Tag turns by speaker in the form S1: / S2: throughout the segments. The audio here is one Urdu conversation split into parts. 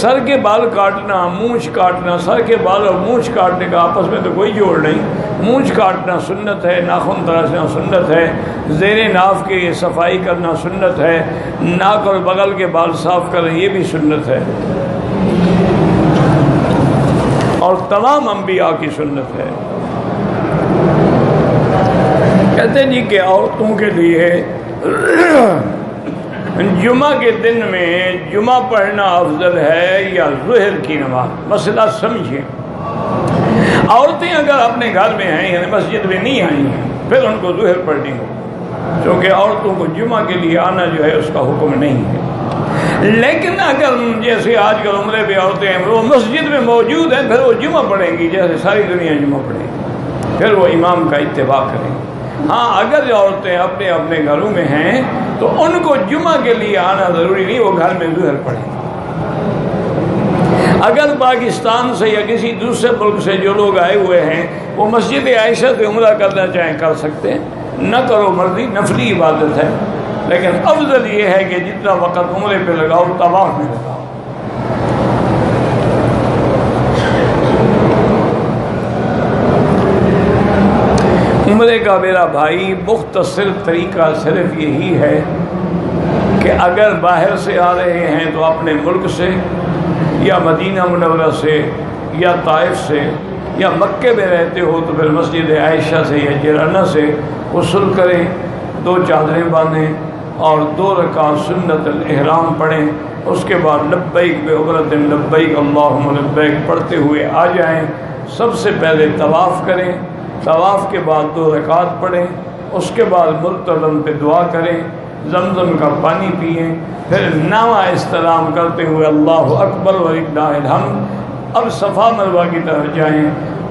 S1: سر کے بال کاٹنا، مونچھ کاٹنا، سر کے بال اور مونچھ کاٹنے کا آپس میں تو کوئی جوڑ نہیں۔ مونچھ کاٹنا سنت ہے، ناخن تراشنا سنت ہے، زیر ناف کی صفائی کرنا سنت ہے، ناک اور بغل کے بال صاف کرنا یہ بھی سنت ہے، اور تمام انبیاء کی سنت ہے۔ کہتے ہیں جی کہ عورتوں کے لیے جمعہ کے دن میں جمعہ پڑھنا افضل ہے یا ظہر کی نماز؟ مسئلہ سمجھیں۔ عورتیں اگر اپنے گھر میں ہیں یعنی مسجد میں نہیں آئی ہیں پھر ان کو ظہر پڑھنی ہو، کیونکہ عورتوں کو جمعہ کے لیے آنا جو ہے اس کا حکم نہیں ہے۔ لیکن اگر جیسے آج کل عمرے پہ عورتیں ہیں وہ مسجد میں موجود ہیں پھر وہ جمعہ پڑھیں گی جیسے ساری دنیا جمعہ پڑھے گی، پھر وہ امام کا اتباع کریں گی۔ ہاں اگر جو عورتیں اپنے اپنے گھروں میں ہیں تو ان کو جمعہ کے لیے آنا ضروری نہیں، وہ گھر میں ظہر پڑھیں۔ اگر پاکستان سے یا کسی دوسرے ملک سے جو لوگ آئے ہوئے ہیں وہ مسجد عائشہ سے عمرہ کرنا چاہیں کر سکتے ہیں، نہ کرو مرضی، نفلی عبادت ہے، لیکن افضل یہ ہے کہ جتنا وقت عمرے پہ لگاؤ طواف میں لگاؤ۔ عمرے کا میرا بھائی مختصر طریقہ صرف یہی ہے کہ اگر باہر سے آ رہے ہیں تو اپنے ملک سے یا مدینہ منورہ سے یا طائف سے، یا مکے میں رہتے ہو تو پھر مسجد عائشہ سے یا جرانہ سے غسل کریں، 2 چادریں باندھیں اور 2 رکعت سنت الاحرام پڑھیں، اس کے بعد لبیک بعمرۃ لبیک اللہم لبیک پڑھتے ہوئے آ جائیں۔ سب سے پہلے طواف کریں، طواف کے بعد 2 رکعت پڑھیں، اس کے بعد ملتزم پہ دعا کریں، زمزم کا پانی پئیں، پھر 9 استلام کرتے ہوئے اللہ اکبر وللہ الحمد۔ اب صفا مروہ کی طرف جائیں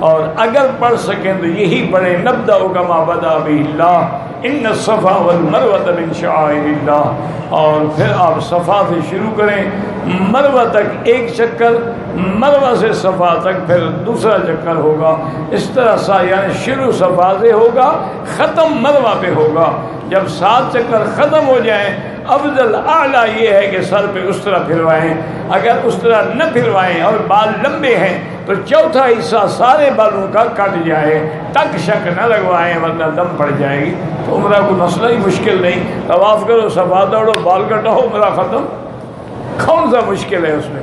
S1: اور اگر پڑھ سکیں تو یہی پڑھیں، نبدأ کما بدأ بہ اللہ ان الصفا والمروۃ من شعائر اللہ، اور پھر آپ صفا سے شروع کریں، مروہ تک 1 چکر، مروہ سے صفا تک پھر دوسرا چکر ہوگا، اس طرح سا یعنی شروع صفا سے ہوگا، ختم مروہ پہ ہوگا۔ جب 7 چکر ختم ہو جائیں افضل اعلیٰ یہ ہے کہ سر پہ اس طرح پھروائیں، اگر اس طرح نہ پھروائیں اور بال لمبے ہیں تو چوتھا حصہ سارے بالوں کا کٹ جائے، ٹک شک نہ لگوائیں ورنہ دم پڑ جائے گی۔ تو عمرہ کوئی مسئلہ ہی مشکل نہیں، طواف کرو، صفا دوڑو، بال کٹاؤ، عمرہ ختم، کون سا مشکل ہے اس میں؟